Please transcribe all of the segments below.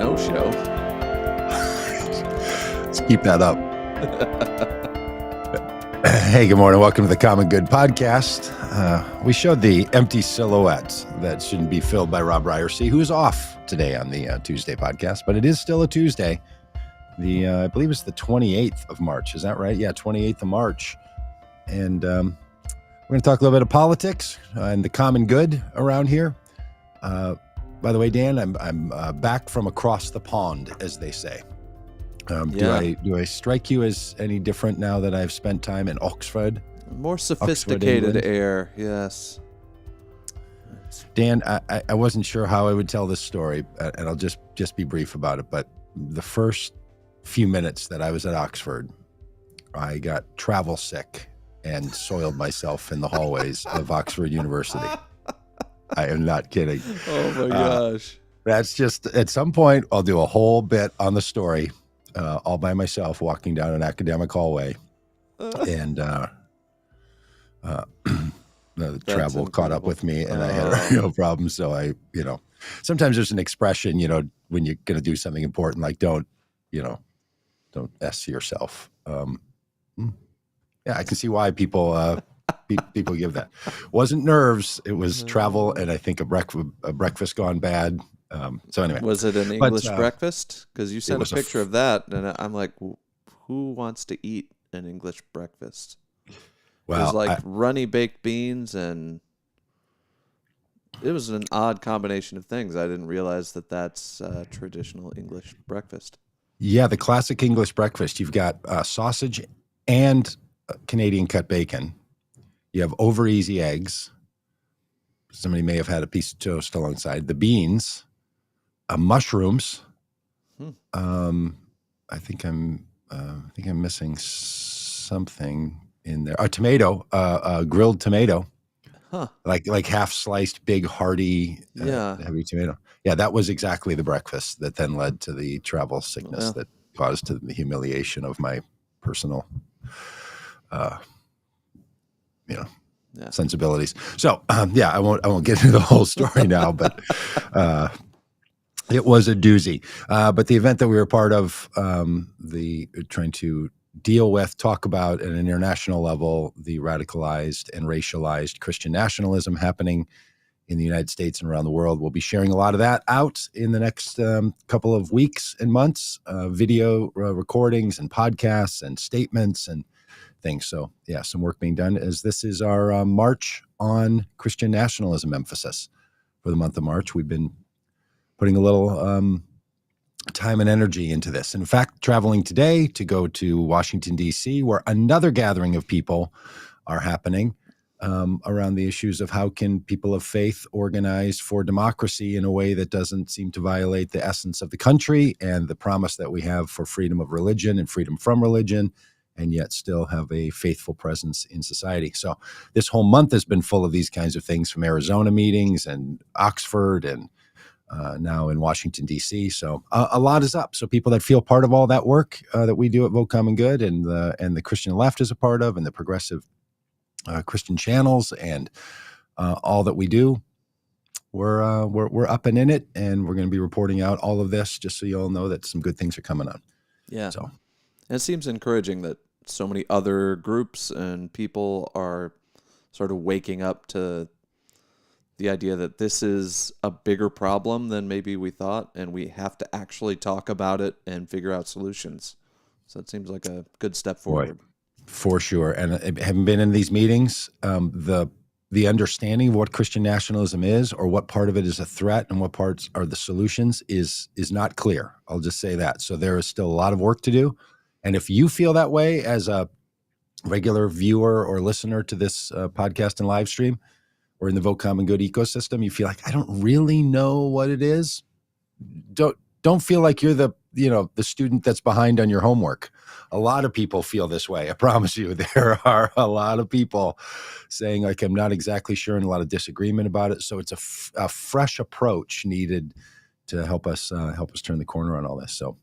no-show. Let's keep that up. Hey, good morning. Welcome to the Common Good Podcast. We showed the empty silhouette that shouldn't be filled by Rob Ryerson, who is off today on the Tuesday podcast, but it is still a Tuesday. I believe it's the 28th of March. Is that right? Yeah, 28th of March. And we're going to talk a little bit of politics and the common good around here. By the way, Dan, I'm back from across the pond, as they say. Do I strike you as any different now that I've spent time in Oxford? More sophisticated air, yes. Dan, I wasn't sure how I would tell this story, and I'll just be brief about it. But the first few minutes that I was at Oxford, I got travel sick and soiled myself in the hallways of Oxford University. I am not kidding. Oh my gosh. That's just, at some point, I'll do a whole bit on the story. All by myself, walking down an academic hallway, and the travel caught up with me, and I had no problem. So sometimes there's an expression, when you're going to do something important, like don't S yourself. I can see why people give that. Wasn't nerves, it was travel, and I think a breakfast gone bad. So anyway, was it an English breakfast? Because you sent a picture of that, and I'm like, who wants to eat an English breakfast? Well, it was like runny baked beans, and it was an odd combination of things. I didn't realize that that's traditional English breakfast. Yeah, the classic English breakfast. You've got sausage and Canadian cut bacon. You have over easy eggs. Somebody may have had a piece of toast alongside. The beans. Mushrooms. I think I'm missing something in there. A tomato, grilled tomato, like half sliced, big, hearty, heavy tomato. Yeah, that was exactly the breakfast that then led to the travel sickness that caused the humiliation of my personal, sensibilities. So I won't get into the whole story now, but. It was a doozy, but the event that we were part of, trying to deal with, talk about at an international level, the radicalized and racialized Christian nationalism happening in the United States and around the world. We'll be sharing a lot of that out in the next couple of weeks and months, video recordings and podcasts and statements and things. So some work being done as this is our March on Christian nationalism emphasis for the month of March. We've been putting a little time and energy into this. In fact, traveling today to go to Washington, D.C., where another gathering of people are happening around the issues of how can people of faith organize for democracy in a way that doesn't seem to violate the essence of the country and the promise that we have for freedom of religion and freedom from religion, and yet still have a faithful presence in society. So this whole month has been full of these kinds of things, from Arizona meetings and Oxford and now in Washington, D.C. So a lot is up. So people that feel part of all that work that we do at Vote Common Good and the Christian left is a part of, and the progressive Christian channels and all that we do, we're up and in it, and we're going to be reporting out all of this just so you all know that some good things are coming on. Yeah. So and it seems encouraging that so many other groups and people are sort of waking up to the idea that this is a bigger problem than maybe we thought, and we have to actually talk about it and figure out solutions. So it seems like a good step forward. Right. For sure. And having been in these meetings, the understanding of what Christian nationalism is, or what part of it is a threat and what parts are the solutions, is not clear. I'll just say that. So there is still a lot of work to do. And if you feel that way as a regular viewer or listener to this podcast and live stream, or in the Vote Common Good ecosystem, you feel like, I don't really know what it is. Don't feel like you're the student that's behind on your homework. A lot of people feel this way. I promise you, there are a lot of people saying, like, I'm not exactly sure, and a lot of disagreement about it. So it's a fresh approach needed to help us turn the corner on all this. So,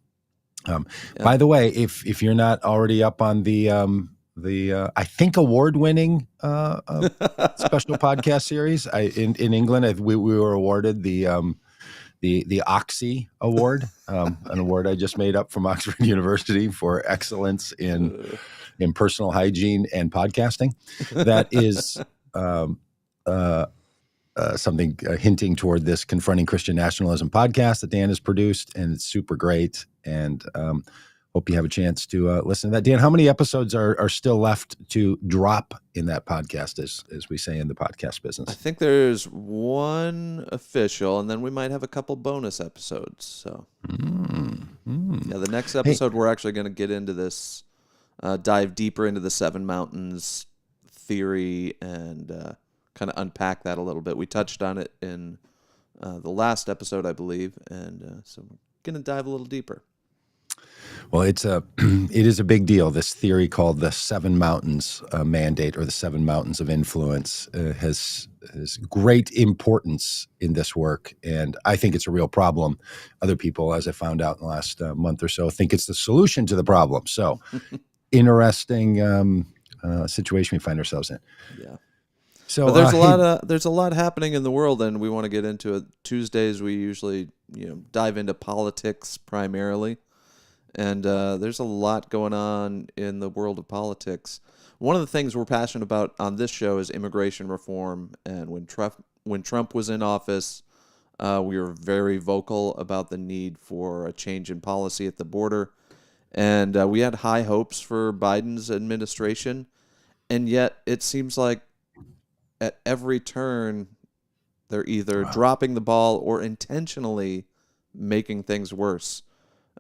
by the way, if you're not already up on the I think award-winning special podcast series in England, we were awarded the the Oxy Award, an award I just made up from Oxford University for excellence in personal hygiene and podcasting. That is something hinting toward this Confronting Christian Nationalism podcast that Dan has produced, and it's super great. And hope you have a chance to listen to that. Dan, how many episodes are still left to drop in that podcast, as we say in the podcast business? I think there's one official, and then we might have a couple bonus episodes. So, yeah, the next episode we're actually going to get into this, dive deeper into the Seven Mountains theory, and kind of unpack that a little bit. We touched on it in the last episode, I believe, and so we're going to dive a little deeper. Well, it is a big deal. This theory called the Seven Mountains mandate, or the Seven Mountains of Influence, has great importance in this work, and I think it's a real problem. Other people, as I found out in the last month or so, think it's the solution to the problem. So, interesting situation we find ourselves in. Yeah. So but there's a lot happening in the world, and we want to get into it. Tuesdays we usually dive into politics primarily. And there's a lot going on in the world of politics. One of the things we're passionate about on this show is immigration reform. And when Trump was in office, we were very vocal about the need for a change in policy at the border. And we had high hopes for Biden's administration. And yet it seems like at every turn, they're either dropping the ball or intentionally making things worse.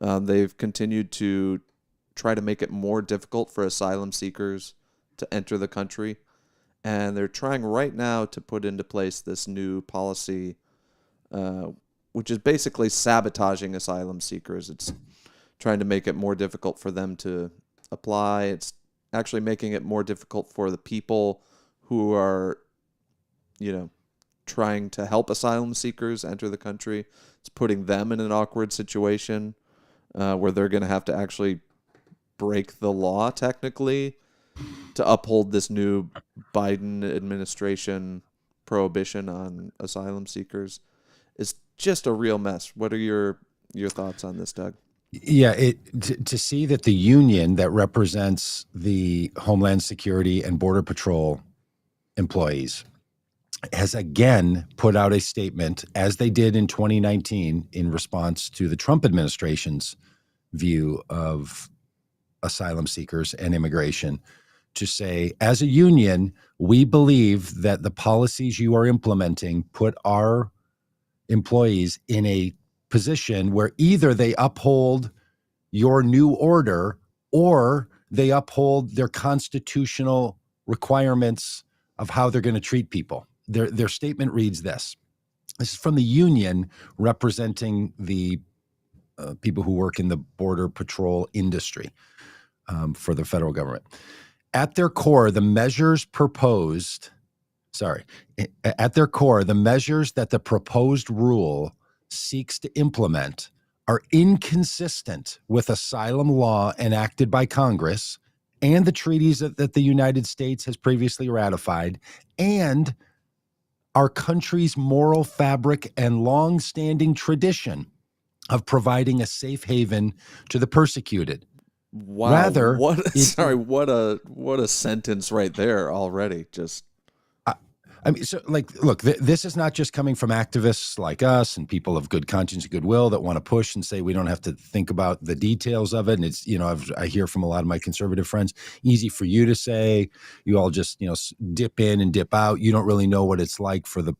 They've continued to try to make it more difficult for asylum seekers to enter the country. And they're trying right now to put into place this new policy, which is basically sabotaging asylum seekers. It's trying to make it more difficult for them to apply. It's actually making it more difficult for the people who are, trying to help asylum seekers enter the country. It's putting them in an awkward situation. Where they're going to have to actually break the law, technically, to uphold this new Biden administration prohibition on asylum seekers. It's just a real mess. What are your thoughts on this, Doug? Yeah, to see that the union that represents the Homeland Security and Border Patrol employees has again put out a statement, as they did in 2019 in response to the Trump administration's view of asylum seekers and immigration, to say, as a union, we believe that the policies you are implementing put our employees in a position where either they uphold your new order or they uphold their constitutional requirements of how they're going to treat people. Their statement reads this. This is from the union representing the people who work in the Border Patrol industry for the federal government. At their core, the measures that the proposed rule seeks to implement are inconsistent with asylum law enacted by Congress and the treaties that the United States has previously ratified, and our country's moral fabric and long-standing tradition of providing a safe haven to the persecuted. Wow! Rather, what a sentence right there already. Just, look, this is not just coming from activists like us and people of good conscience and goodwill that want to push and say we don't have to think about the details of it. And it's, I hear from a lot of my conservative friends, easy for you to say, you all just, dip in and dip out. You don't really know what it's like for the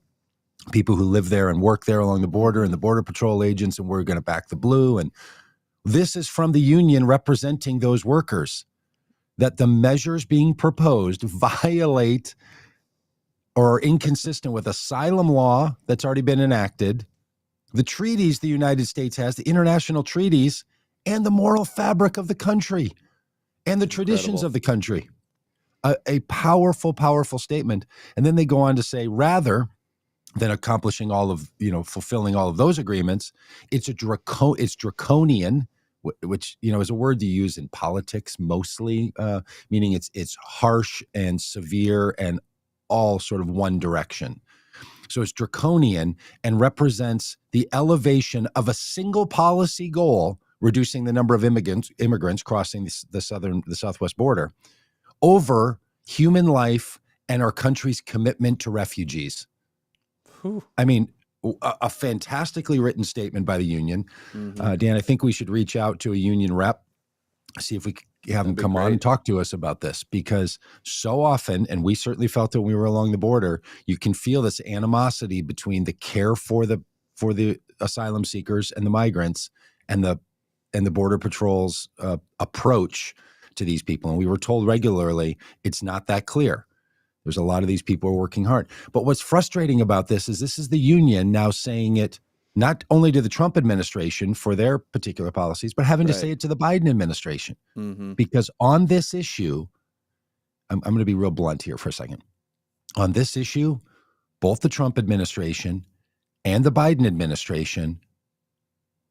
people who live there and work there along the border and the Border Patrol agents, and we're going to back the blue. And this is from the union representing those workers, that the measures being proposed violate or are inconsistent with asylum law that's already been enacted, the treaties the United States has, the international treaties, and the moral fabric of the country and the traditions of the country. A powerful, powerful statement. And then they go on to say, rather than accomplishing fulfilling all of those agreements, it's draconian, which, is a word you use in politics mostly, meaning it's harsh and severe and all sort of one direction. So it's draconian and represents the elevation of a single policy goal, reducing the number of immigrants crossing the southwest border, over human life and our country's commitment to refugees. Whew. I mean, a fantastically written statement by the union. Mm-hmm. Dan, I think we should reach out to a union rep, see if we can have them come on and talk to us about this, because so often, and we certainly felt it when we were along the border, you can feel this animosity between the care for the asylum seekers and the migrants and the Border Patrol's approach to these people. And we were told regularly, it's not that clear. There's a lot of these people are working hard. But what's frustrating about this is the union now saying it not only to the Trump administration for their particular policies, but having to say it to the Biden administration. Mm-hmm. Because on this issue, I'm going to be real blunt here for a second. On this issue, both the Trump administration and the Biden administration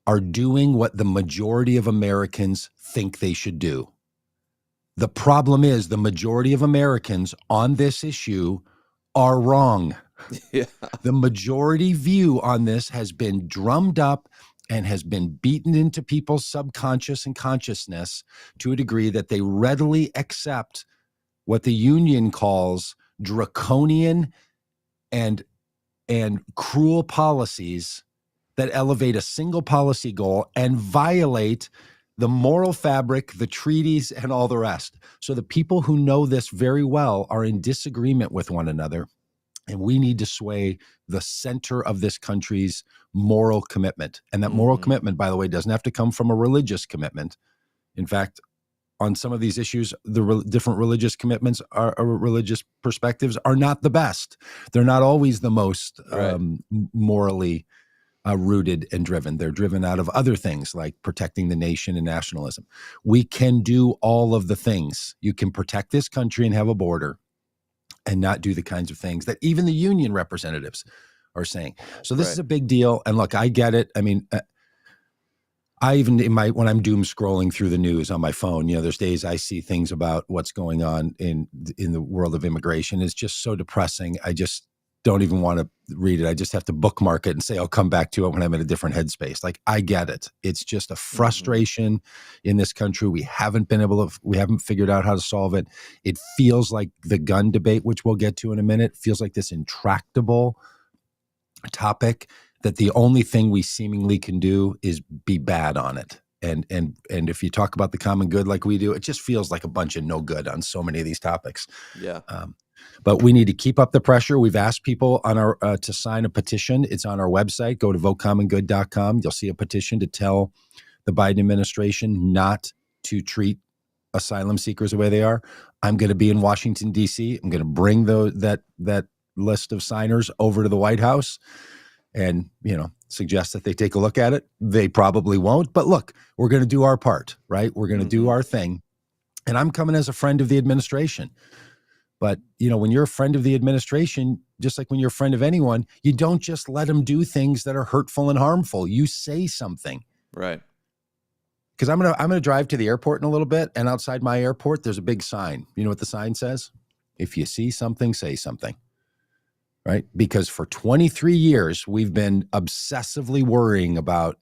are doing what the majority of Americans think they should do. The problem is the majority of Americans on this issue are wrong. Yeah. The majority view on this has been drummed up and has been beaten into people's subconscious and consciousness to a degree that they readily accept what the union calls draconian and cruel policies that elevate a single policy goal and violate the moral fabric, the treaties, and all the rest. So the people who know this very well are in disagreement with one another, and we need to sway the center of this country's moral commitment. And that moral commitment, by the way, doesn't have to come from a religious commitment. In fact, on some of these issues, the different religious commitments or religious perspectives are not the best. They're not always the most morally rooted and driven. They're driven out of other things like protecting the nation and nationalism. We can do all of the things. You can protect this country and have a border and not do the kinds of things that even the union representatives are saying. So this is a big deal. And look, I get it. I mean, I even when I'm doom scrolling through the news on my phone, there's days I see things about what's going on in the world of immigration. It's just so depressing. I just don't even want to read it. I just have to bookmark it and say, I'll come back to it when I'm in a different headspace. Like, I get it. It's just a frustration in this country. We haven't figured out how to solve it. It feels like the gun debate, which we'll get to in a minute, feels like this intractable topic that the only thing we seemingly can do is be bad on it. And if you talk about the common good like we do, it just feels like a bunch of no good on so many of these topics. Yeah. But we need to keep up the pressure. We've asked people on our to sign a petition. It's on our website. Go to votecommongood.com. You'll see a petition to tell the Biden administration not to treat asylum seekers the way they are. I'm going to be in Washington, D.C. I'm going to bring that list of signers over to the White House and, suggest that they take a look at it. They probably won't. But look, we're going to do our part, right? We're going to do our thing. And I'm coming as a friend of the administration. But, when you're a friend of the administration, just like when you're a friend of anyone, you don't just let them do things that are hurtful and harmful. You say something. Right. Because I'm gonna drive to the airport in a little bit, and outside my airport, there's a big sign. You know what the sign says? If you see something, say something. Right? Because for 23 years, we've been obsessively worrying about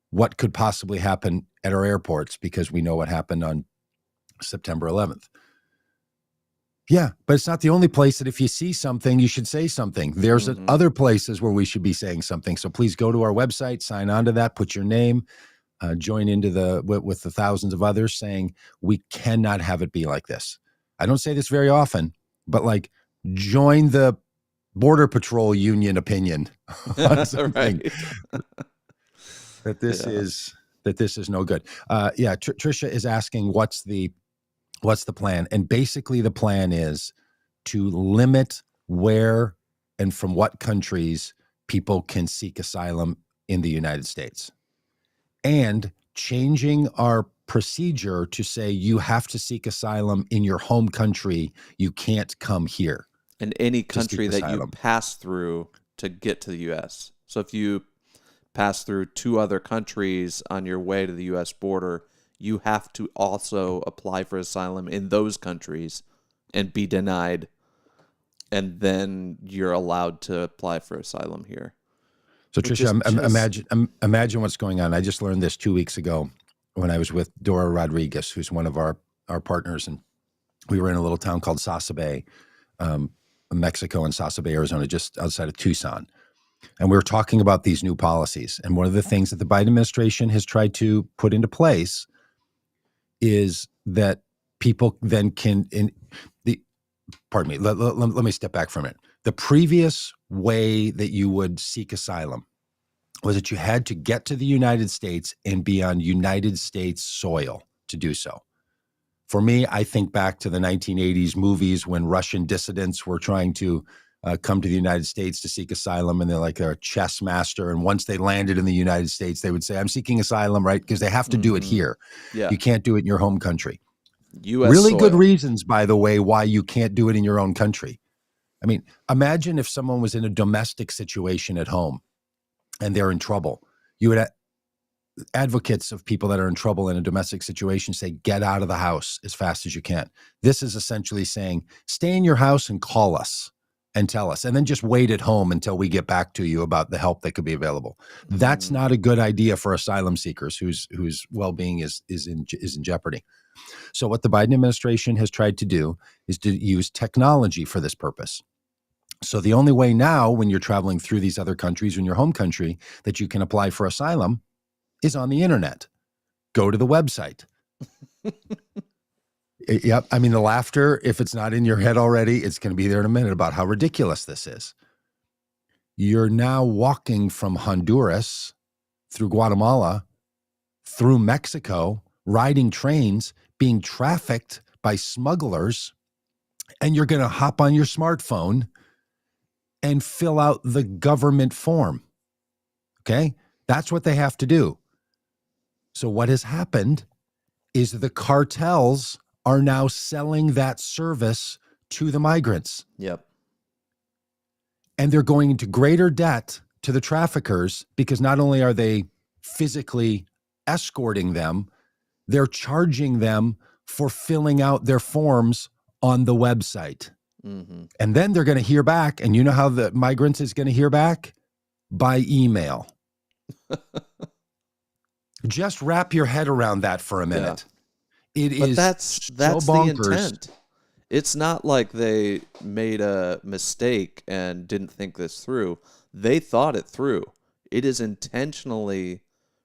what could possibly happen at our airports because we know what happened on September 11th. Yeah, but it's not the only place that if you see something, you should say something. There's other places where we should be saying something. So please go to our website, sign on to that, put your name, join into with the thousands of others saying we cannot have it be like this. I don't say this very often, but join the Border Patrol union opinion on something that this is no good. Tricia is asking what's the plan? And basically the plan is to limit where and from what countries people can seek asylum in the United States, and changing our procedure to say you have to seek asylum in your home country. You can't come here. In any country that you pass through to get to the U.S. So if you pass through two other countries on your way to the U.S. border, you have to also apply for asylum in those countries and be denied and then you're allowed to apply for asylum here. So Which is Tricia, imagine what's going on. I just learned this 2 weeks ago when I was with Dora Rodriguez, who's one of our partners, and we were in a little town called Sasabe, Mexico, and Sasabe, Arizona, just outside of Tucson. And we were talking about these new policies. And one of the things that the Biden administration has tried to put into place is that people then can, pardon me, let me step back from it. The previous way that you would seek asylum was that you had to get to the United States and be on United States soil to do so. For me, I think back to the 1980s movies when Russian dissidents were trying to come to the United States to seek asylum, and they're like a chess master. And once they landed in the United States, they would say, I'm seeking asylum, right? Because they have to do it here. Yeah. You can't do it in your home country. US really soil. Good reasons, by the way, why you can't do it in your own country. I mean, imagine if someone was in a domestic situation at home and they're in trouble. You would advocates of people that are in trouble in a domestic situation say, get out of the house as fast as you can. This is essentially saying, stay in your house and call us and tell us, and then just wait at home until we get back to you about the help that could be available. That's not a good idea for asylum seekers whose well-being is in jeopardy. So what the Biden administration has tried to do is to use technology for this purpose. So the only way now, when you're traveling through these other countries in your home country, that you can apply for asylum is on the internet. Go to the website. Yep. I mean, the laughter, if it's not in your head already, it's going to be there in a minute about how ridiculous this is. You're now walking from Honduras through Guatemala, through Mexico, riding trains, being trafficked by smugglers, and you're going to hop on your smartphone and fill out the government form. Okay? That's what they have to do. So what has happened is the cartels are now selling that service to the migrants. Yep. And they're going into greater debt to the traffickers because not only are they physically escorting them, they're charging them for filling out their forms on the website. Mm-hmm. And then they're going to hear back. And you know how the migrants is going to hear back? By email. Just wrap your head around that for a minute. Yeah. But that's so bonkers. The intent. It's not like they made a mistake and didn't think this through. They thought it through. It is intentionally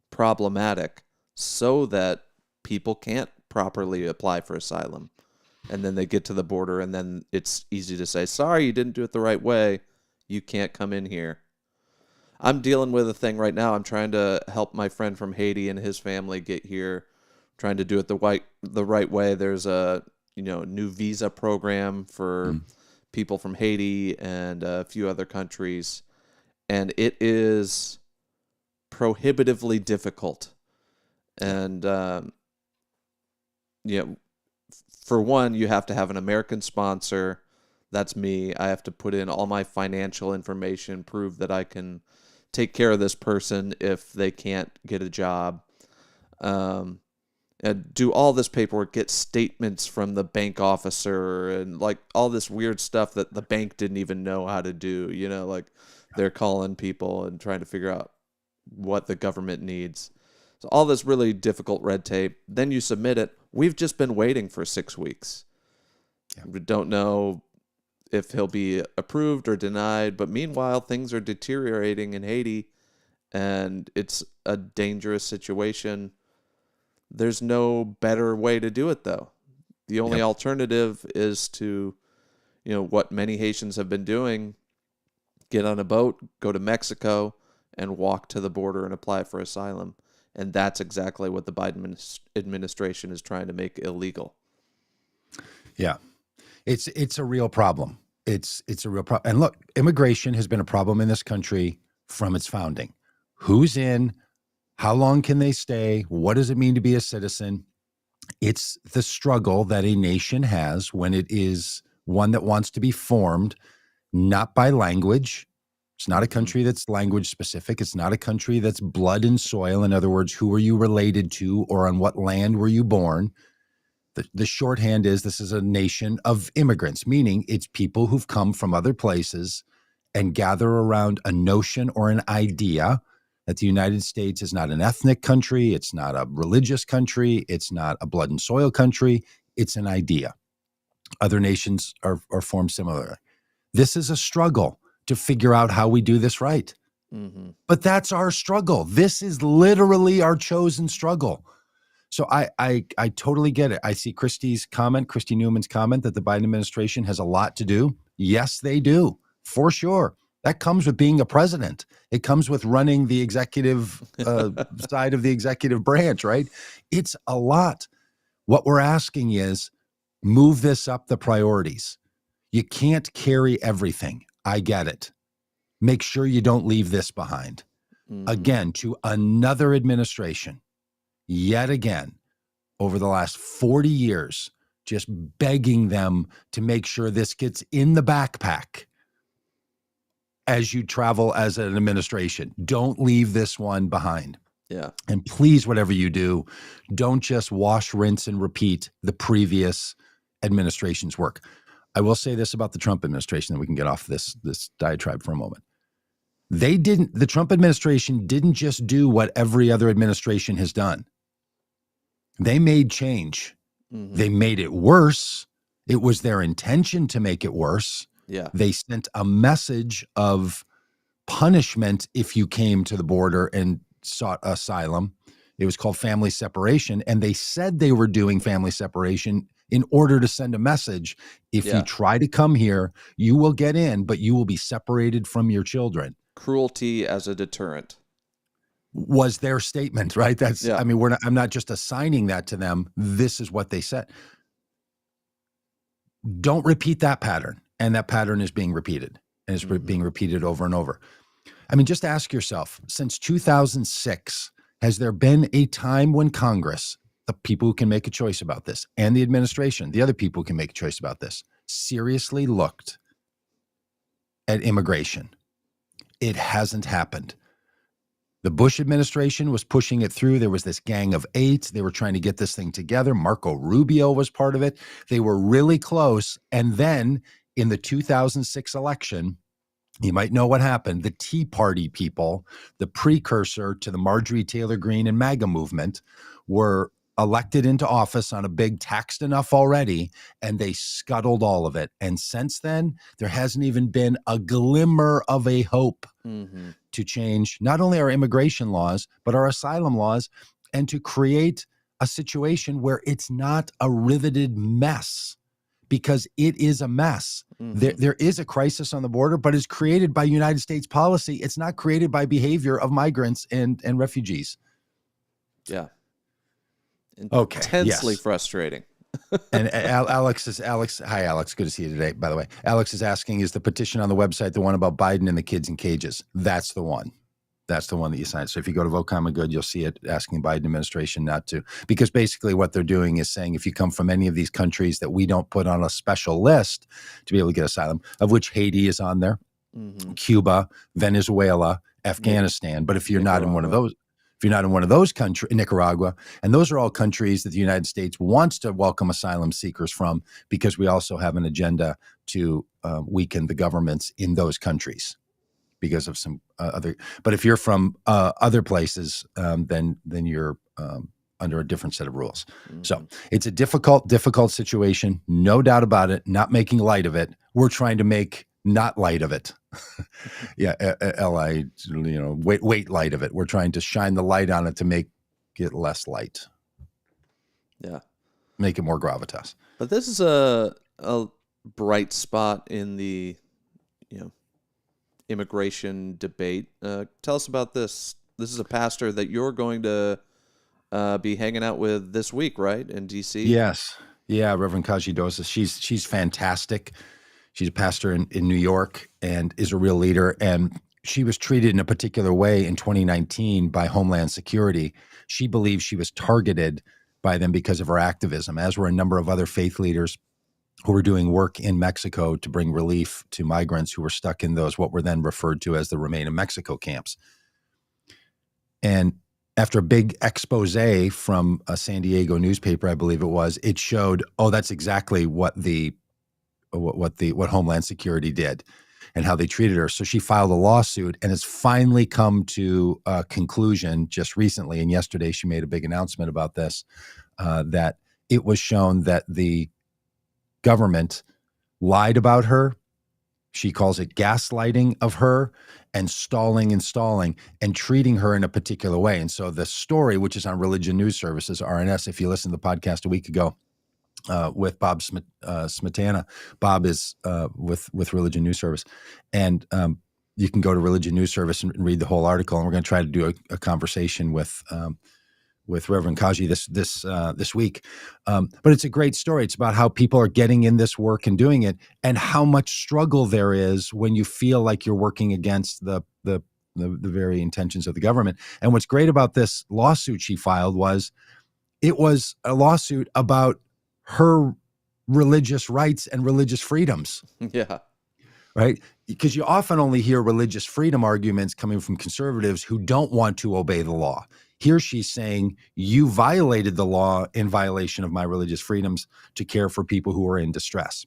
problematic so that people can't properly apply for asylum. And then they get to the border, and then it's easy to say, sorry, you didn't do it the right way. You can't come in here. I'm dealing with a thing right now. I'm trying to help my friend from Haiti and his family get here, trying to do it the right way. There's a new visa program for people from Haiti and a few other countries, and it is prohibitively difficult. And for one, you have to have an American sponsor. That's me. I have to put in all my financial information, prove that I can take care of this person if they can't get a job. And do all this paperwork, get statements from the bank officer, and like all this weird stuff that the bank didn't even know how to do. Like they're calling people and trying to figure out what the government needs. So all this really difficult red tape. Then you submit it. We've just been waiting for 6 weeks. Yeah. We don't know if he'll be approved or denied. But meanwhile, things are deteriorating in Haiti, and it's a dangerous situation. There's no better way to do it, though. The only alternative is to, what many Haitians have been doing, get on a boat, go to Mexico, and walk to the border and apply for asylum. And that's exactly what the Biden administration is trying to make illegal. Yeah. It's a real problem. It's a real problem. And look, immigration has been a problem in this country from its founding. Who's in? How long can they stay? What does it mean to be a citizen? It's the struggle that a nation has when it is one that wants to be formed, not by language. It's not a country that's language specific. It's not a country that's blood and soil. In other words, who are you related to or on what land were you born? The shorthand is this is a nation of immigrants, meaning it's people who've come from other places and gather around a notion or an idea that the United States is not an ethnic country, it's not a religious country, it's not a blood and soil country, it's an idea. Other nations are formed similarly. This is a struggle to figure out how we do this right. Mm-hmm. But that's our struggle. This is literally our chosen struggle. So I totally get it. I see Kristi Newman's comment that the Biden administration has a lot to do. Yes, they do, for sure. That comes with being a president. It comes with running the executive side of the executive branch, right? It's a lot. What we're asking is move this up the priorities. You can't carry everything. I get it. Make sure you don't leave this behind. Mm-hmm. Again, to another administration, yet again, over the last 40 years, just begging them to make sure this gets in the backpack as you travel as an administration. Don't leave this one behind. Yeah. And please, whatever you do, don't just wash, rinse, and repeat the previous administration's work. I will say this about the Trump administration, that we can get off this diatribe for a moment. The Trump administration didn't just do what every other administration has done. They made change. Mm-hmm. They made it worse. It was their intention to make it worse. Yeah. They sent a message of punishment if you came to the border and sought asylum. It was called family separation. And they said they were doing family separation in order to send a message. If you try to come here, you will get in, but you will be separated from your children. Cruelty as a deterrent was their statement, right? That's, I mean, I'm not just assigning that to them. This is what they said. Don't repeat that pattern. And that pattern is being repeated, and it's being repeated over and over. I mean, just ask yourself, since 2006, has there been a time when Congress, the people who can make a choice about this, and the administration, the other people who can make a choice about this, seriously looked at immigration? It hasn't happened. The Bush administration was pushing it through. There was this Gang of Eight. They were trying to get this thing together. Marco Rubio was part of it. They were really close. And then in the 2006 election, you might know what happened. The Tea Party people, the precursor to the Marjorie Taylor Greene and MAGA movement, were elected into office on a big taxed enough already, and they scuttled all of it. And since then, there hasn't even been a glimmer of a hope to change not only our immigration laws, but our asylum laws, and to create a situation where it's not a riveted mess, because it is a mess. There is a crisis on the border, but it's created by United States policy. It's not created by behavior of migrants and refugees. Yeah. Okay. Intensely frustrating. And Alex, hi, Alex. Good to see you today, by the way. Alex is asking, is the petition on the website the one about Biden and the kids in cages? That's the one. That's the one that you signed. So if you go to Vote Common Good, you'll see it asking Biden administration not to. Because basically what they're doing is saying if you come from any of these countries that we don't put on a special list to be able to get asylum, of which Haiti is on there, Cuba, Venezuela, Afghanistan. But if you're not in one of those, countries, Nicaragua, and those are all countries that the United States wants to welcome asylum seekers from, because we also have an agenda to weaken the governments in those countries because of some other. But if you're from other places, then you're under a different set of rules. So it's a difficult situation, no doubt about it. Not making light of it. We're trying to make not light of it. Weight light of it. We're trying to shine the light on it to make it less light. Yeah. Make it more gravitas. But this is a bright spot in the, immigration debate. Tell us about this. This is a pastor that you're going to be hanging out with this week, right? In DC? Yes. Yeah. Reverend Kaji Dosa. She's fantastic. She's a pastor in New York and is a real leader. And she was treated in a particular way in 2019 by Homeland Security. She believes she was targeted by them because of her activism, as were a number of other faith leaders who were doing work in Mexico to bring relief to migrants who were stuck in those, what were then referred to as the Remain in Mexico camps. And after a big expose from a San Diego newspaper, I believe it was, it showed, oh, that's exactly what Homeland Security did and how they treated her. So she filed a lawsuit, and it's finally come to a conclusion just recently. And yesterday she made a big announcement about this, that it was shown that the government lied about her. She calls it gaslighting of her and stalling and treating her in a particular way. And so the story, which is on Religion News Services, RNS, if you listened to the podcast a week ago with Bob Smetana, Bob is with Religion News Service. And you can go to Religion News Service and read the whole article. And we're going to try to do a conversation with Reverend Pagitt this week. But it's a great story. It's about how people are getting in this work and doing it, and how much struggle there is when you feel like you're working against the very intentions of the government. And what's great about this lawsuit she filed was it was a lawsuit about her religious rights and religious freedoms. Yeah. Right? Because you often only hear religious freedom arguments coming from conservatives who don't want to obey the law. Here she's saying, you violated the law in violation of my religious freedoms to care for people who are in distress.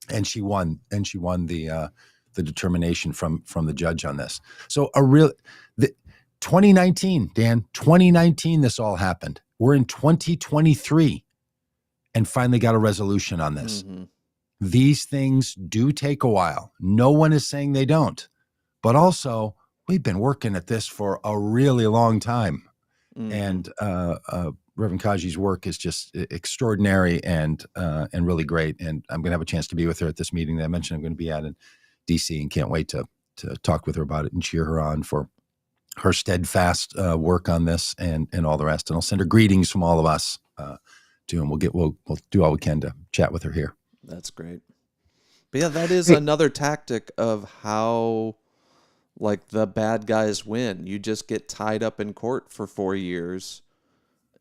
And she won the determination from the judge on this. So 2019, Dan, 2019, this all happened. We're in 2023 and finally got a resolution on this. Mm-hmm. These things do take a while. No one is saying they don't, but also we've been working at this for a really long time. Mm-hmm. And Reverend Pagitt's work is just extraordinary and really great. And I'm going to have a chance to be with her at this meeting that I mentioned I'm going to be at in DC, and can't wait to talk with her about it and cheer her on for her steadfast work on this and all the rest. And I'll send her greetings from all of us to him. We'll do all we can to chat with her here. That's great. But yeah, that is another tactic of how, like, the bad guys win. You just get tied up in court for 4 years,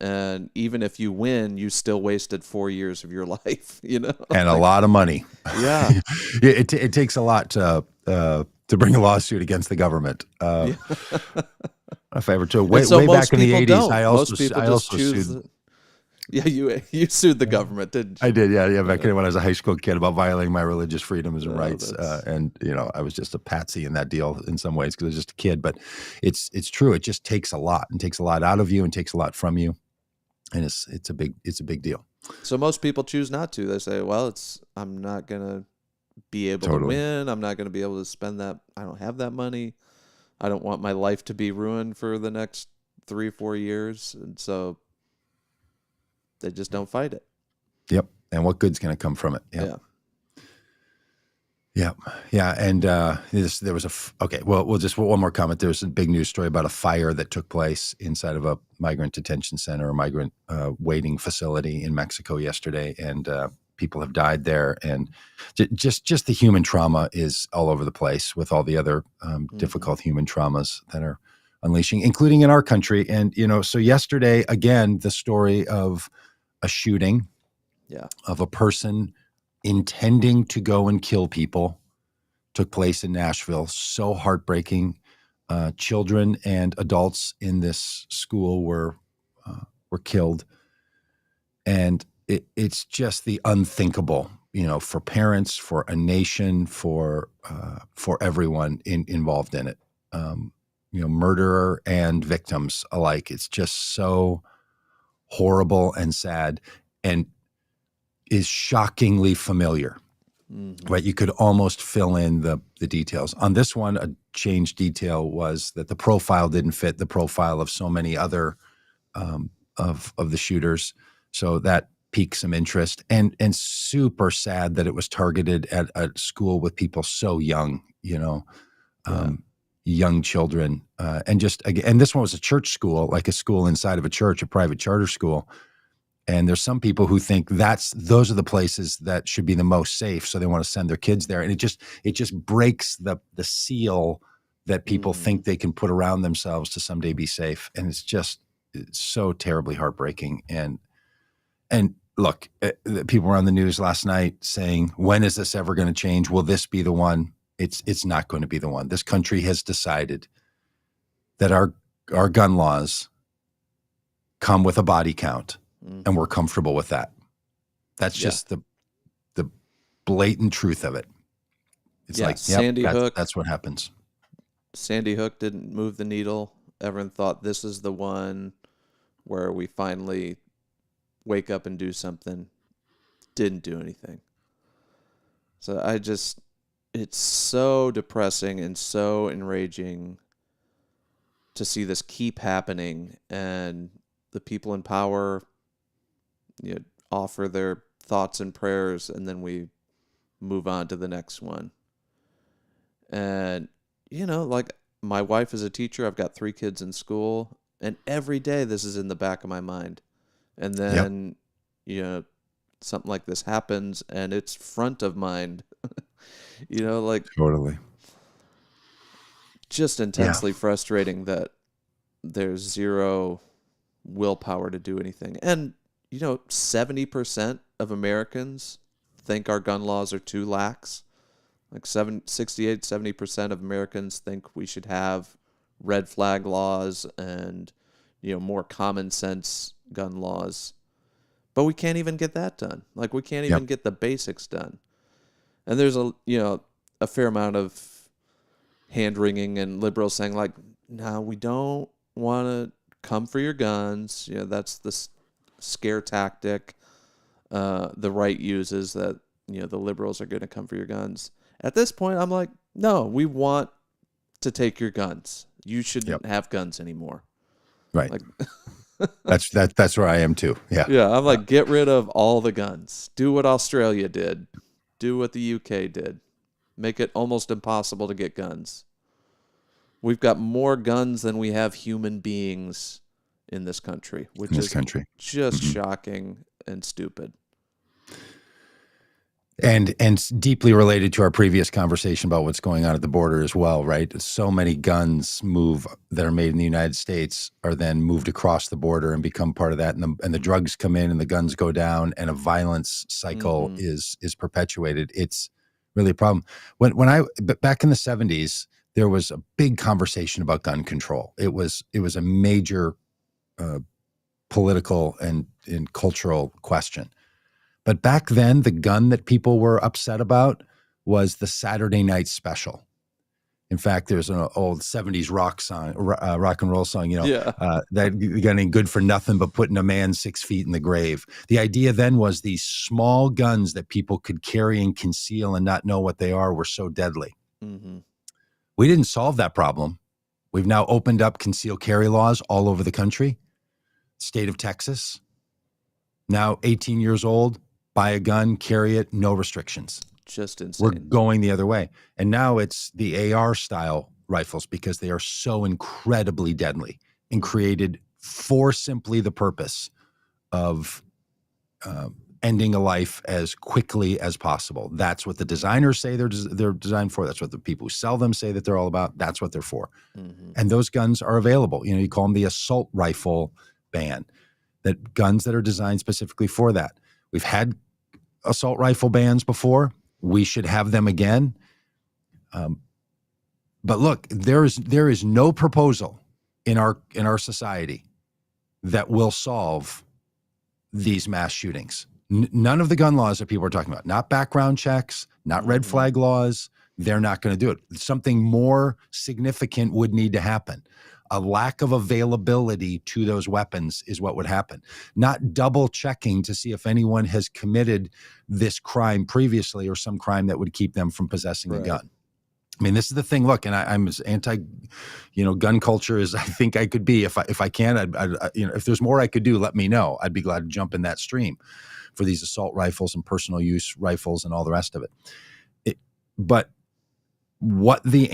and even if you win, you still wasted 4 years of your life, you know? And a lot of money. Yeah. It takes a lot to bring a lawsuit against the government. If I ever told way back in the 80s, I also sued. Yeah, you sued the government, didn't you? I did, yeah. Back when I was a high school kid, about violating my religious freedoms and rights, and I was just a patsy in that deal in some ways because I was just a kid. But it's true. It just takes a lot, and takes a lot out of you, and takes a lot from you, and it's a big deal. So most people choose not to. They say, "Well, I'm not gonna be able to win. I'm not gonna be able to spend that. I don't have that money. I don't want my life to be ruined for the next 3 or 4 years," and so they just don't fight it. Yep. And what good's going to come from it? Yep. Yeah. And there was well, just one more comment. There was a big news story about a fire that took place inside of a migrant detention center, or migrant waiting facility in Mexico yesterday. And people have died there. And just the human trauma is all over the place with all the other difficult human traumas that are unleashing, including in our country. And, so yesterday, again, the story of a shooting of a person intending to go and kill people took place in Nashville. So heartbreaking. Children and adults in this school were killed. And it's just the unthinkable, for parents, for a nation, for everyone involved in it. Murderer and victims alike. It's just so horrible and sad, and is shockingly familiar. Mm-hmm. Right? You could almost fill in the details. On this one, a changed detail was that the profile didn't fit the profile of so many other of the shooters. So that piqued some interest, and super sad that it was targeted at a school with people so young, young children. And this one was a church school, like a school inside of a church, a private charter school. And there's some people who think those are the places that should be the most safe. So they want to send their kids there. And it just breaks the seal that people think they can put around themselves to someday be safe. And it's so terribly heartbreaking. And look, people were on the news last night saying, when is this ever going to change? Will this be the one? It's not going to be the one. This country has decided that our gun laws come with a body count, and Mhm. we're comfortable with that. That's Yeah. just the blatant truth of it. It's Yeah. like, yep, that's what happens. Sandy Hook didn't move the needle. Everyone thought this is the one where we finally wake up and do something. Didn't do anything. So it's so depressing and so enraging to see this keep happening, and the people in power, you know, offer their thoughts and prayers, and then we move on to the next one. And, like, my wife is a teacher. I've got 3 kids in school, and every day this is in the back of my mind. And Yep. then, something like this happens, and it's front of mind. Like, Totally. just intensely frustrating that there's zero willpower to do anything. And, 70% of Americans think our gun laws are too lax. Like 70% of Americans think we should have red flag laws and, more common sense gun laws. But we can't even get that done. Like, we can't even get the basics done. And there's a fair amount of hand wringing and liberals saying, like, no, we don't want to come for your guns. That's the scare tactic the right uses, that, the liberals are going to come for your guns. At this point, I'm like, no, we want to take your guns. You shouldn't have guns anymore. Right. Like, that's where I am too. Yeah. Yeah. I'm like, get rid of all the guns. Do what Australia did. Do what the UK did. Make it almost impossible to get guns. We've got more guns than we have human beings in this country, which is just shocking and stupid. And deeply related to our previous conversation about what's going on at the border as well, right? So many guns that are made in the United States are then moved across the border and become part of that, and the drugs come in and the guns go down, and a violence cycle is perpetuated. It's really a problem. But back in the 70s, there was a big conversation about gun control. It was a major political and cultural question. But back then, the gun that people were upset about was the Saturday Night Special. In fact, there's an old 70s rock and roll song, that gun ain't good for nothing but putting a man 6 feet in the grave. The idea then was these small guns that people could carry and conceal and not know what they are were so deadly. Mm-hmm. We didn't solve that problem. We've now opened up concealed carry laws all over the country. State of Texas, now 18 years old. Buy a gun, carry it, no restrictions. Just insane. We're going the other way. And now it's the AR style rifles because they are so incredibly deadly and created for simply the purpose of ending a life as quickly as possible. That's what the designers say they're designed for. That's what the people who sell them say that they're all about. That's what they're for. Mm-hmm. And those guns are available. You call them the assault rifle ban, that guns that are designed specifically for that. We've had assault rifle bans before. We should have them again. But look, there is no proposal in our society that will solve these mass shootings. None of the gun laws that people are talking about, not background checks, not red flag laws, they're not going to do it. Something more significant would need to happen. A lack of availability to those weapons is what would happen. Not double checking to see if anyone has committed this crime previously or some crime that would keep them from possessing a gun. I mean, this is the thing. Look, and I'm as anti, gun culture as I think I could be. If I can, if there's more I could do, let me know. I'd be glad to jump in that stream for these assault rifles and personal use rifles and all the rest of it. But what the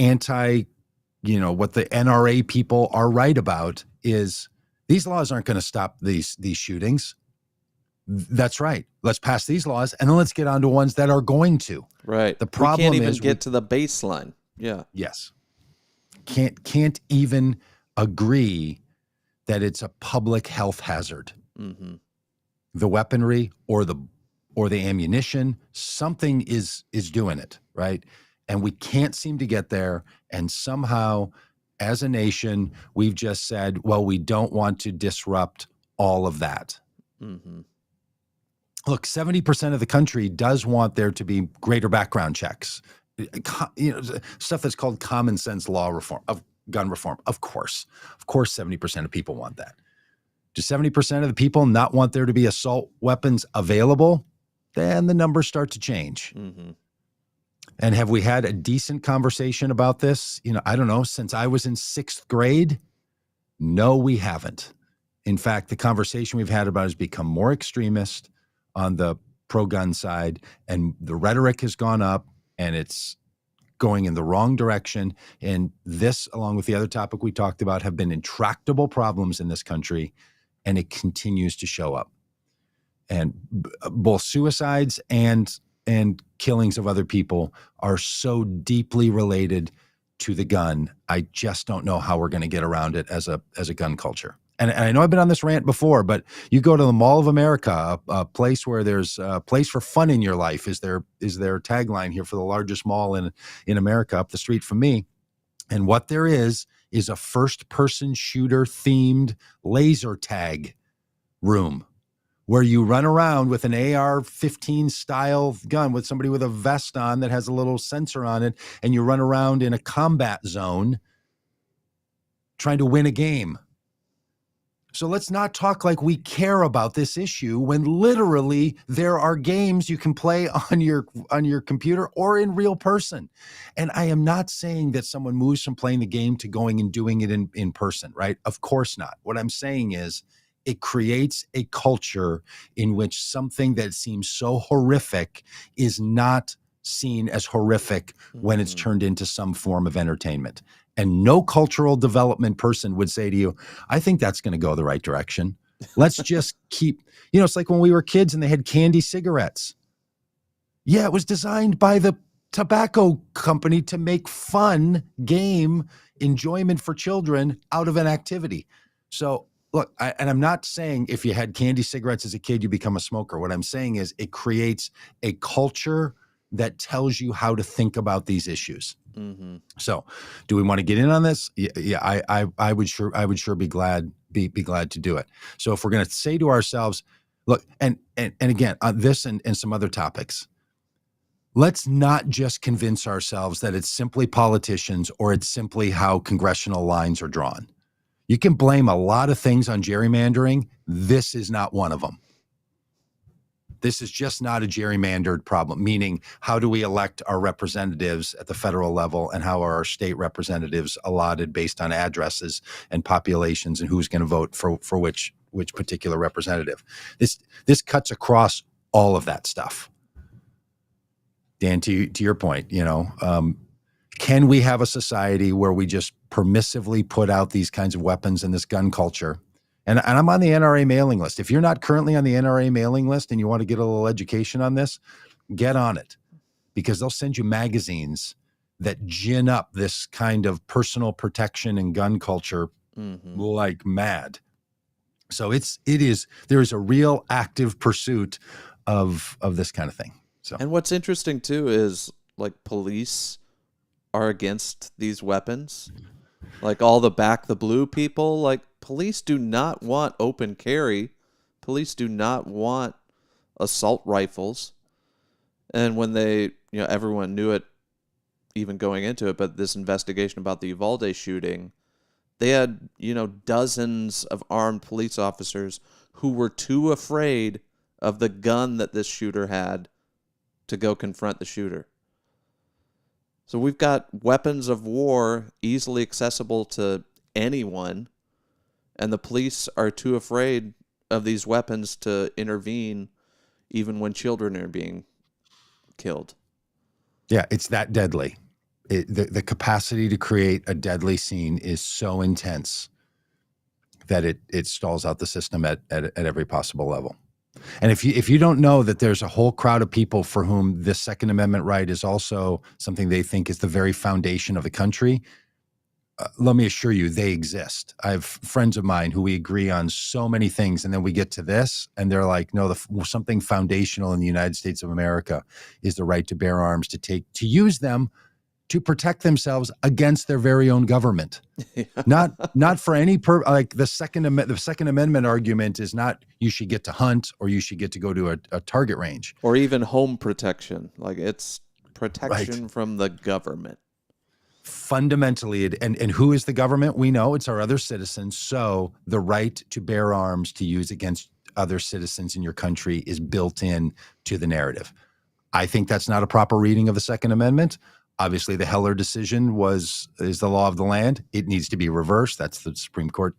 what the NRA people are right about is these laws aren't going to stop these shootings. That's right. Let's pass these laws and then let's get on to ones that are going to. Right. The problem we can't even get to the baseline. Yeah. Yes. Can't even agree that it's a public health hazard. Mm-hmm. The weaponry or the ammunition, something is doing it, right? And we can't seem to get there. And somehow, as a nation, we've just said, well, we don't want to disrupt all of that. Mm-hmm. Look, 70% of the country does want there to be greater background checks, stuff that's called common sense law reform, of gun reform. Of course, 70% of people want that. Do 70% of the people not want there to be assault weapons available? Then the numbers start to change. Mm-hmm. And have we had a decent conversation about this? I don't know, since I was in 6th grade? No, we haven't. In fact, the conversation we've had about it has become more extremist on the pro-gun side, and the rhetoric has gone up, and it's going in the wrong direction. And this, along with the other topic we talked about, have been intractable problems in this country, and it continues to show up. And both suicides and killings of other people are so deeply related to the gun. I just don't know how we're going to get around it as a gun culture. And I know I've been on this rant before, but you go to the Mall of America, a place where there's a place for fun in your life is their tagline here for the largest mall in America up the street from me. And what there is a first-person shooter themed laser tag room where you run around with an AR-15 style gun with somebody with a vest on that has a little sensor on it, and you run around in a combat zone trying to win a game. So let's not talk like we care about this issue when literally there are games you can play on your computer or in real person. And I am not saying that someone moves from playing the game to going and doing it in person, right? Of course not. What I'm saying is it creates a culture in which something that seems so horrific is not seen as horrific when it's turned into some form of entertainment. And no cultural development person would say to you, I think that's going to go the right direction. Let's just keep, it's like when we were kids and they had candy cigarettes. Yeah, it was designed by the tobacco company to make fun, game, enjoyment for children out of an activity. So look, and I'm not saying if you had candy cigarettes as a kid, you become a smoker. What I'm saying is it creates a culture that tells you how to think about these issues. Mm-hmm. So, do we want to get in on this? Yeah, I would sure be glad to do it. So, if we're going to say to ourselves, look, and again on this and some other topics, let's not just convince ourselves that it's simply politicians or it's simply how congressional lines are drawn. You can blame a lot of things on gerrymandering. This is not one of them. This is just not a gerrymandered problem, meaning how do we elect our representatives at the federal level and how are our state representatives allotted based on addresses and populations and who's going to vote for which particular representative. This cuts across all of that stuff. Dan, to your point, can we have a society where we just permissively put out these kinds of weapons in this gun culture? And I'm on the NRA mailing list. If you're not currently on the NRA mailing list and you want to get a little education on this, get on it, because they'll send you magazines that gin up this kind of personal protection and gun culture like mad. So there is a real active pursuit of this kind of thing. So, and what's interesting too is like police are against these weapons. Like all the back the blue people, like police do not want open carry. Police do not want assault rifles. And when they, everyone knew it even going into it, but this investigation about the Uvalde shooting, they had, dozens of armed police officers who were too afraid of the gun that this shooter had to go confront the shooter. So we've got weapons of war easily accessible to anyone, and the police are too afraid of these weapons to intervene even when children are being killed. Yeah, it's that deadly. The capacity to create a deadly scene is so intense that it stalls out the system at every possible level. And if you don't know that there's a whole crowd of people for whom this Second Amendment right is also something they think is the very foundation of the country, let me assure you, they exist. I have friends of mine who we agree on so many things, and then we get to this, and they're like, no, something foundational in the United States of America is the right to bear arms, to use them to protect themselves against their very own government. Not for any like the Second Amendment argument is not you should get to hunt or you should get to go to a target range. Or even home protection. Like it's protection Right. from the government. Fundamentally, and who is the government? We know it's our other citizens. So the right to bear arms to use against other citizens in your country is built in to the narrative. I think that's not a proper reading of the Second Amendment. Obviously, the Heller decision is the law of the land. It needs to be reversed. That's the Supreme Court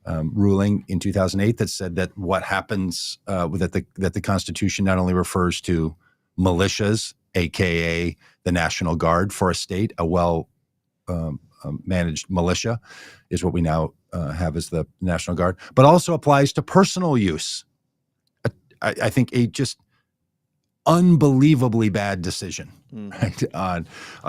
ruling in 2008 that said that what happens that the Constitution not only refers to militias, aka the National Guard for a state, a well managed militia is what we now have as the National Guard, but also applies to personal use. I think a just unbelievably bad decision right, on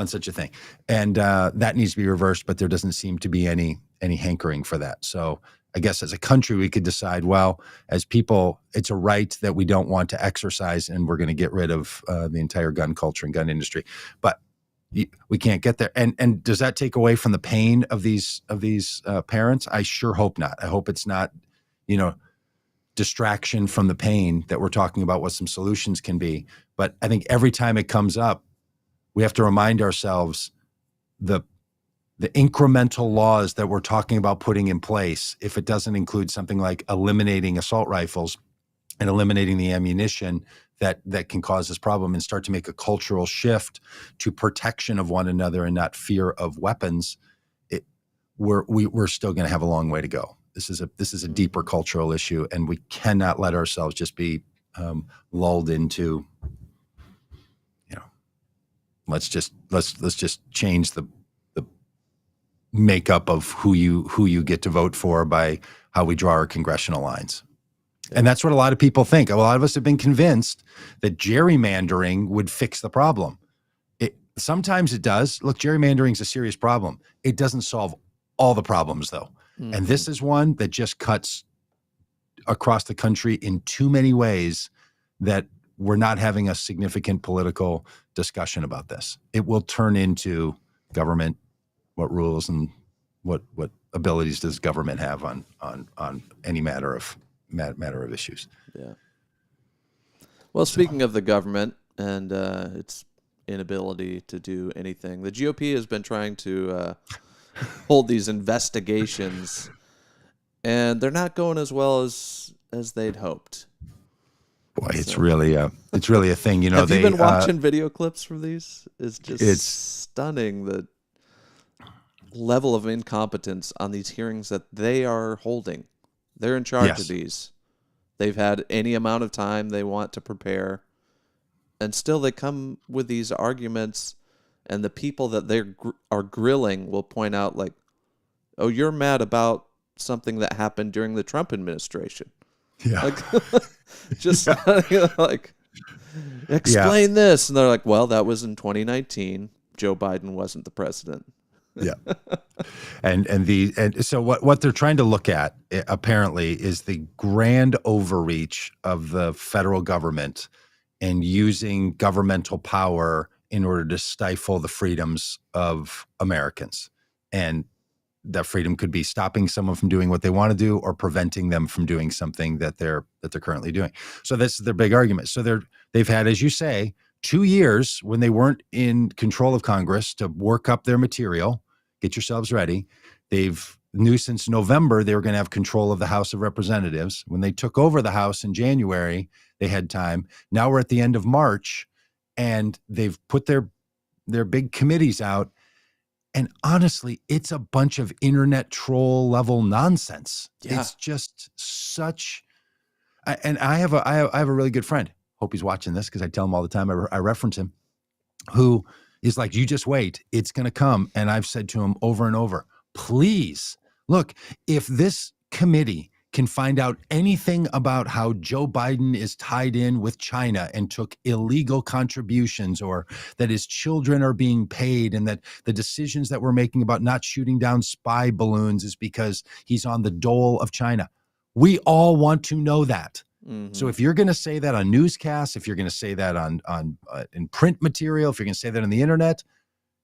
such a thing, and that needs to be reversed. But there doesn't seem to be any hankering for that. So I guess as a country, we could decide, well, as people, it's a right that we don't want to exercise, and we're going to get rid of the entire gun culture and gun industry. But we can't get there. And does that take away from the pain of these parents? I sure hope not. I hope it's not, distraction from the pain that we're talking about what some solutions can be. But I think every time it comes up, we have to remind ourselves the incremental laws that we're talking about putting in place, if it doesn't include something like eliminating assault rifles and eliminating the ammunition that can cause this problem, and start to make a cultural shift to protection of one another and not fear of weapons, we're still going to have a long way to go. This is a deeper cultural issue, and we cannot let ourselves just be lulled into, let's just change the makeup of who you get to vote for by how we draw our congressional lines. And that's what a lot of people think. A lot of us have been convinced that gerrymandering would fix the problem. Sometimes it does. Look, gerrymandering is a serious problem. It doesn't solve all the problems, though. Mm-hmm. And this is one that just cuts across the country in too many ways that we're not having a significant political discussion about this. It will turn into government. What rules and what abilities does government have on any matter of issues? Yeah. Well, speaking of the government and its inability to do anything, the GOP has been trying to hold these investigations, and they're not going as well as they'd hoped. Boy, it's really a thing. Have you been watching video clips from these? It's stunning the level of incompetence on these hearings that they are holding. They're in charge of these. They've had any amount of time they want to prepare, and still they come with these arguments, and the people that they are grilling will point out like, oh, you're mad about something that happened during the Trump administration. Yeah. Like, just like, explain this. And they're like, well, that was in 2019. Joe Biden wasn't the president. Yeah. And so what they're trying to look at apparently is the grand overreach of the federal government and using governmental power in order to stifle the freedoms of Americans. And that freedom could be stopping someone from doing what they want to do or preventing them from doing something that they're currently doing. So this is their big argument. So they've had, as you say, 2 years when they weren't in control of Congress to work up their material. Get yourselves ready. They've knew since November they were going to have control of the House of Representatives. When they took over the House in January, they had time. Now we're at the end of March, and they've put their big committees out. And honestly, it's a bunch of internet troll level nonsense. Yeah. It's just such. And I have a really good friend. Hope he's watching this because I tell him all the time. I reference him, who is like, you just wait, it's going to come. And I've said to him over and over, please look, if this committee can find out anything about how Joe Biden is tied in with China and took illegal contributions, or that his children are being paid, and that the decisions that we're making about not shooting down spy balloons is because he's on the dole of China. We all want to know that. Mm-hmm. So if you're going to say that on newscasts, if you're going to say that on in print material, if you're going to say that on the internet,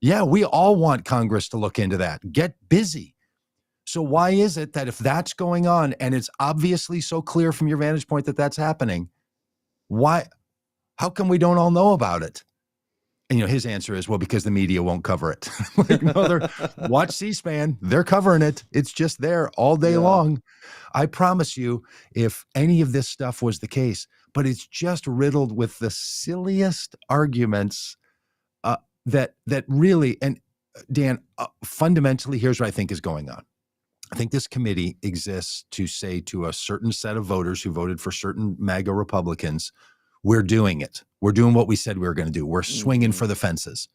Yeah, we all want Congress to look into that. Get busy. So why is it that if that's going on and it's obviously so clear from your vantage point that that's happening, how come we don't all know about it? And, his answer is, well, because the media won't cover it. Like, no, watch C-SPAN. They're covering it. It's just there all day long. I promise you, if any of this stuff was the case, but it's just riddled with the silliest arguments that really, and Dan, fundamentally, here's what I think is going on. I think this committee exists to say to a certain set of voters who voted for certain MAGA Republicans, we're doing it. We're doing what we said we were going to do. We're swinging for the fences.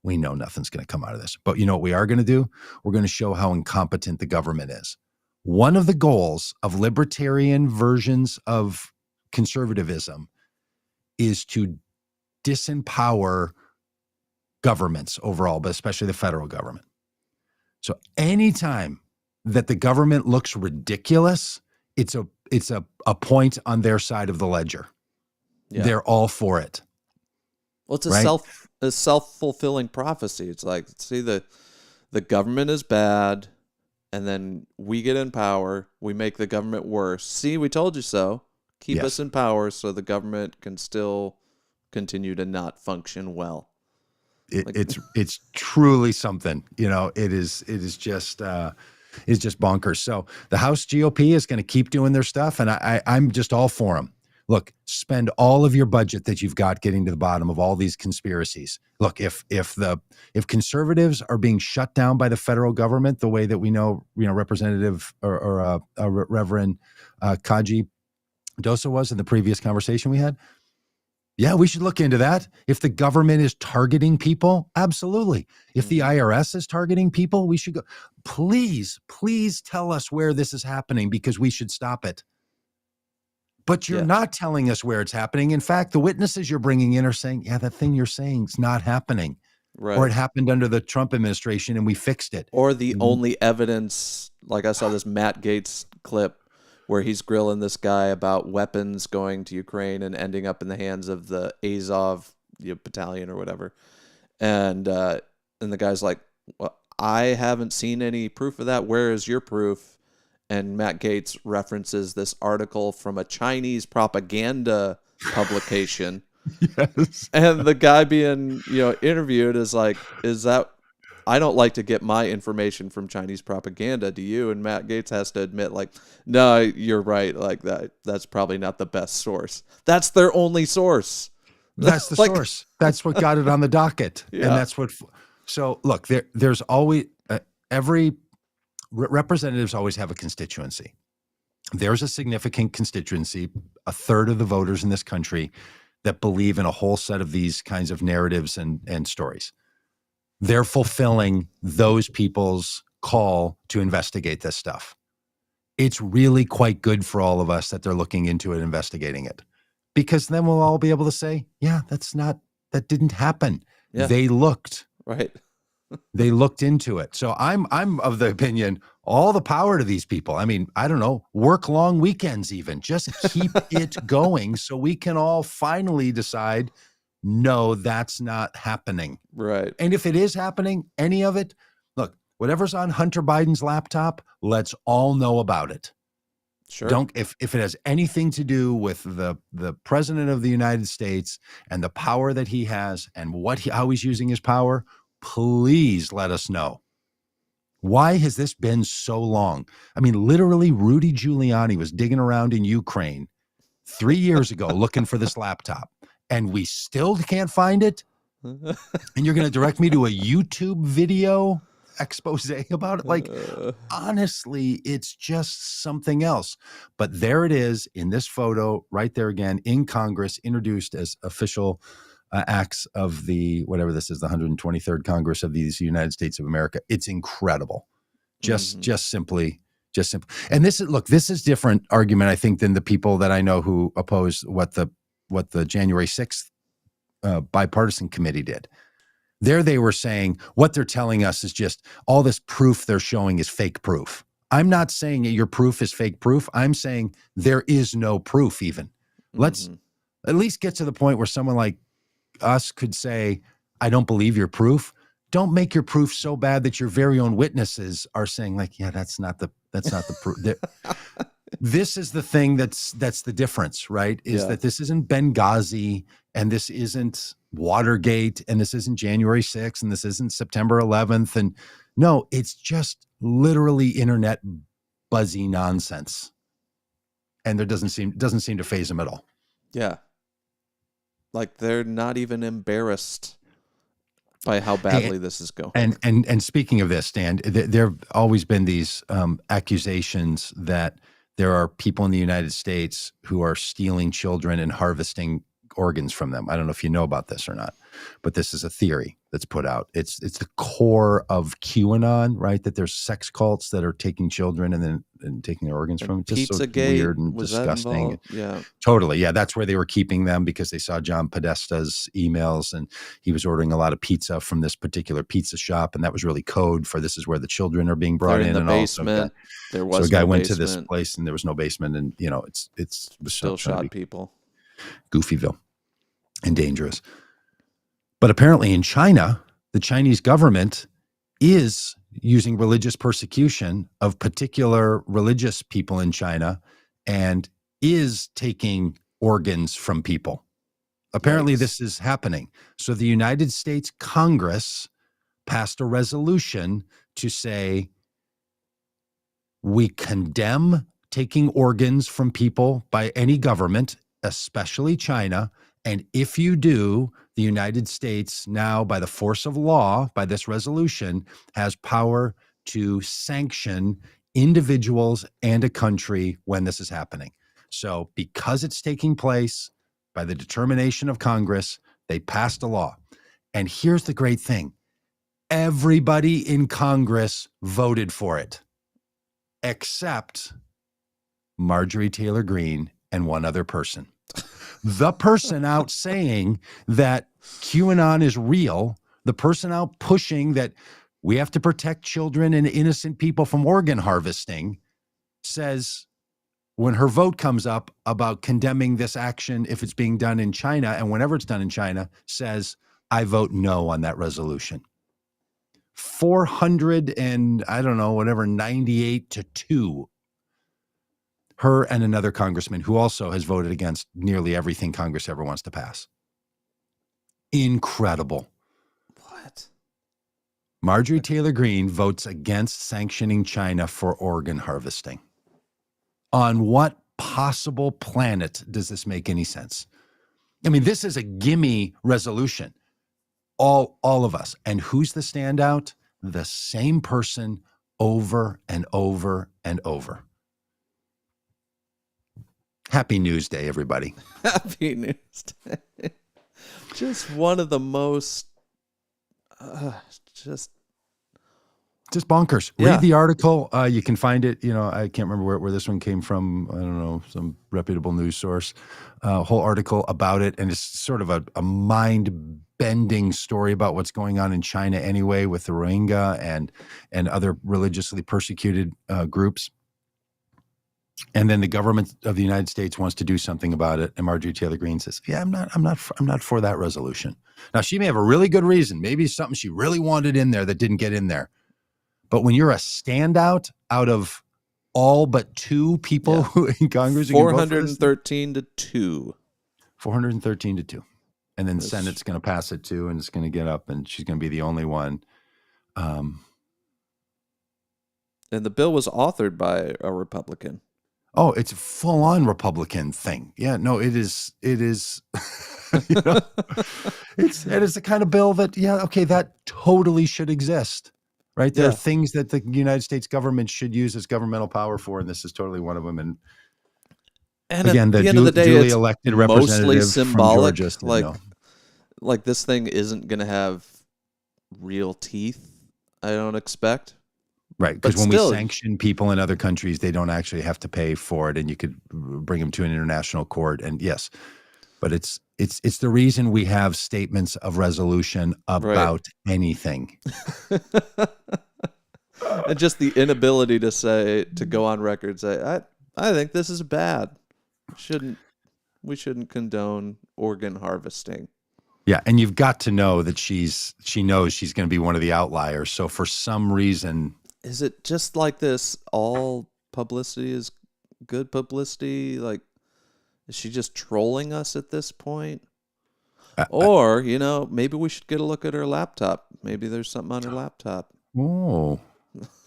We know nothing's going to come out of this. But you know what we are going to do? We're going to show how incompetent the government is. One of the goals of libertarian versions of conservatism is to disempower governments overall, but especially the federal government. So anytime that the government looks ridiculous, it's a point on their side of the ledger. Yeah. They're all for it. Well, it's a self-fulfilling prophecy. It's like, see, the government is bad, and then we get in power, we make the government worse. See, we told you so. Keep us in power so the government can still continue to not function well. It's truly something. It is just bonkers. So the House GOP is going to keep doing their stuff, and I'm just all for them. Look, spend all of your budget that you've got getting to the bottom of all these conspiracies. Look, if conservatives are being shut down by the federal government, the way that we know, Representative or Reverend Kaji Dosa was in the previous conversation we had, yeah, we should look into that. If the government is targeting people, absolutely. If the IRS is targeting people, we should go. Please tell us where this is happening because we should stop it. But you're not telling us where it's happening. In fact, the witnesses you're bringing in are saying, yeah, that thing you're saying is not happening. Right. Or it happened under the Trump administration and we fixed it. Or the only evidence, like I saw this Matt Gaetz clip where he's grilling this guy about weapons going to Ukraine and ending up in the hands of the Azov battalion or whatever. And the guy's like, well, I haven't seen any proof of that. Where is your proof? And Matt Gaetz references this article from a Chinese propaganda publication. Yes. And the guy being, interviewed is like, I don't like to get my information from Chinese propaganda, do you? And Matt Gaetz has to admit, like, no, you're right. Like that's probably not the best source. That's their only source. That's the source. That's what got it on the docket. Yeah. And that's what, so look, there's always, representatives always have a constituency. There's a significant constituency, a third of the voters in this country that believe in a whole set of these kinds of narratives and stories. They're fulfilling those people's call to investigate this stuff. It's really quite good for all of us that they're looking into it, investigating it, because then we'll all be able to say, yeah, that didn't happen. Yeah. They looked. Right. They looked into it. So I'm of the opinion, all the power to these people. I mean, I don't know, work long weekends even. Just keep it going so we can all finally decide, no, that's not happening. Right. And if it is happening, any of it, look, whatever's on Hunter Biden's laptop, let's all know about it. Sure. If it has anything to do with the president of the United States and the power that he has and how he's using his power, please let us know. Why has this been so long? I mean, literally, Rudy Giuliani was digging around in Ukraine 3 years ago looking for this laptop, and we still can't find it? And you're going to direct me to a YouTube video expose about it? Like, honestly, it's just something else. But there it is in this photo right there again in Congress, introduced as official acts of the, whatever this is, the 123rd Congress of the United States of America. It's incredible. Just simply. And this is different argument, I think, than the people that I know who oppose what the January 6th bipartisan committee did. There they were saying what they're telling us is just all this proof they're showing is fake proof. I'm not saying your proof is fake proof. I'm saying there is no proof even. Let's at least get to the point where someone like us could say, I don't believe your proof. don't make your proof so bad that your very own witnesses are saying like, yeah, that's not the proof. This is the thing that's the difference, right? Is that this isn't Benghazi, and this isn't Watergate, and this isn't January 6th, and this isn't September 11th. And no, it's just literally internet buzzy nonsense. And there doesn't seem to faze them at all. Yeah. Like they're not even embarrassed by how badly this is going. And speaking of this, Dan, there have always been these accusations that there are people in the United States who are stealing children and harvesting organs from them. I don't know if you know about this or not, but this is a theory that's put out. It's the core of QAnon, right? That there's sex cults that are taking children and taking their organs from them. Just so weird and disgusting. Yeah, totally. Yeah, that's where they were keeping them because they saw John Podesta's emails and he was ordering a lot of pizza from this particular pizza shop, and that was really code for this is where the children are being brought in. The and basement. So a guy went to this place and there was no basement, and it's still shot people. Goofyville and dangerous. But apparently in China, the Chinese government is using religious persecution of particular religious people in China and is taking organs from people. Apparently this is happening. So the United States Congress passed a resolution to say we condemn taking organs from people by any government, especially China. And if you do, the United States now, by the force of law, by this resolution, has power to sanction individuals and a country when this is happening. So because it's taking place by the determination of Congress, they passed a law. And here's the great thing. Everybody in Congress voted for it, except Marjorie Taylor Greene and one other person. The person out saying that QAnon is real, the person out pushing that we have to protect children and innocent people from organ harvesting, says when her vote comes up about condemning this action, if it's being done in China and whenever it's done in China, says, I vote no on that resolution. 400 and I don't know, whatever, 98 to 2. Her and another congressman who also has voted against nearly everything Congress ever wants to pass. Incredible. What? Marjorie Taylor Greene votes against sanctioning China for organ harvesting. On what possible planet does this make any sense? I mean, this is a gimme resolution. All of us. And who's the standout? The same person over and over and over. Happy News Day, everybody. Happy News Day. Just one of the most, just bonkers. Yeah. Read the article. You can find it. I can't remember where this one came from. I don't know, some reputable news source. Whole article about it. And it's sort of a mind-bending story about what's going on in China anyway with the Rohingya and other religiously persecuted groups. And then the government of the United States wants to do something about it. And Marjorie Taylor Greene says, yeah, I'm not for that resolution. Now, she may have a really good reason. Maybe something she really wanted in there that didn't get in there. But when you're a standout out of all but 2 people who in Congress, 413 to 2. 413 to 2. And then the Senate's going to pass it too, and it's going to get up, and she's going to be the only one. And the bill was authored by a Republican. Oh, it's a full-on Republican thing. Yeah, no, it is. It's the kind of bill that, that totally should exist, right? There are things that the United States government should use its governmental power for, and this is totally one of them. And again, at the end of the day, duly it's elected representative mostly symbolic. From Georgia, like this thing isn't going to have real teeth, I don't expect. Right, because when we sanction people in other countries, they don't actually have to pay for it, and you could bring them to an international court. And yes, but it's the reason we have statements of resolution about anything. And just the inability to go on record and say, I think this is bad. We shouldn't condone organ harvesting. Yeah, and you've got to know that she knows she's going to be one of the outliers. So for some reason, is it just like this? All publicity is good publicity. Like, is she just trolling us at this point? Or, maybe we should get a look at her laptop. Maybe there's something on her laptop. oh,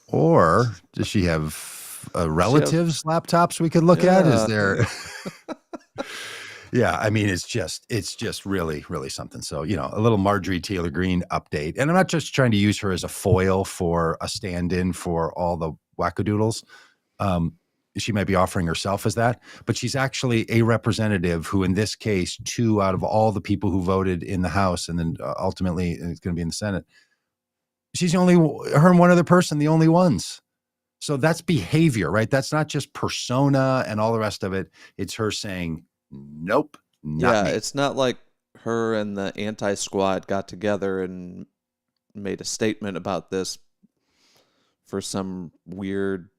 or does she have relatives' laptops we could look at? Is there? Yeah, I mean, it's just really, really something. So, a little Marjorie Taylor Greene update. And I'm not just trying to use her as a foil for a stand-in for all the wackadoodles. She might be offering herself as that, but she's actually a representative who, in this case, 2 out of all the people who voted in the House and then ultimately it's going to be in the Senate. She's her and one other person, the only ones. So that's behavior, right? That's not just persona and all the rest of it. It's her saying, nope, not me. It's not like her and the anti-squad got together and made a statement about this for some weird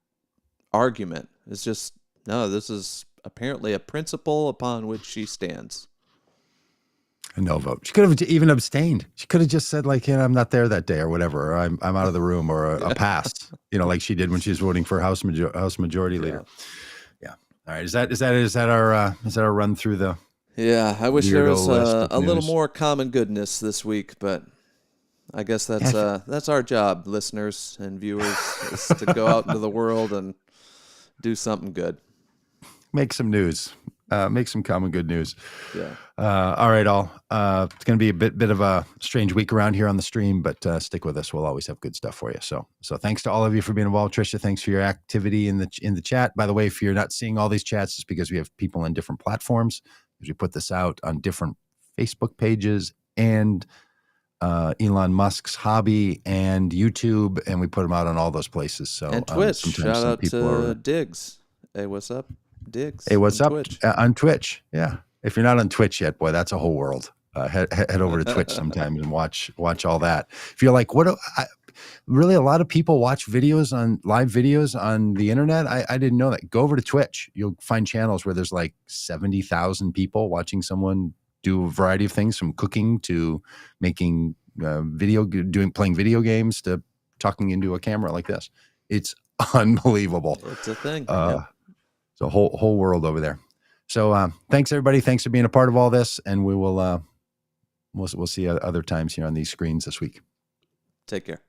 argument. It's just, no, this is apparently a principle upon which she stands. A no vote. She could have even abstained. She could have just said, like, I'm not there that day or whatever, or I'm out of the room, or a pass, like she did when she was voting for House Majority Leader. Yeah. All right. Is that our run through the? Yeah, I wish there was a little more common goodness this week, but I guess that's our job, listeners and viewers, is to go out into the world and do something good. Make some news. Make some common good news. Yeah. All right, all. It's going to be a bit of a strange week around here on the stream, but stick with us. We'll always have good stuff for you. So thanks to all of you for being involved. Tricia, thanks for your activity in the chat. By the way, if you're not seeing all these chats, it's because we have people on different platforms. As we put this out on different Facebook pages and Elon Musk's hobby and YouTube, and we put them out on all those places. So and Twitch. Shout out to Diggs. Hey, what's up, Diggs? Hey, what's up Twitch. On Twitch? Yeah, if you're not on Twitch yet, boy, that's a whole world. Head over to Twitch sometime and watch all that. If you're like, really, a lot of people watch live videos on the internet. I didn't know that. Go over to Twitch. You'll find channels where there's like 70,000 people watching someone do a variety of things, from cooking to making playing video games to talking into a camera like this. It's unbelievable. It's a thing. It's a whole world over there. So thanks everybody. Thanks for being a part of all this, and we will we'll see you other times here on these screens this week. Take care.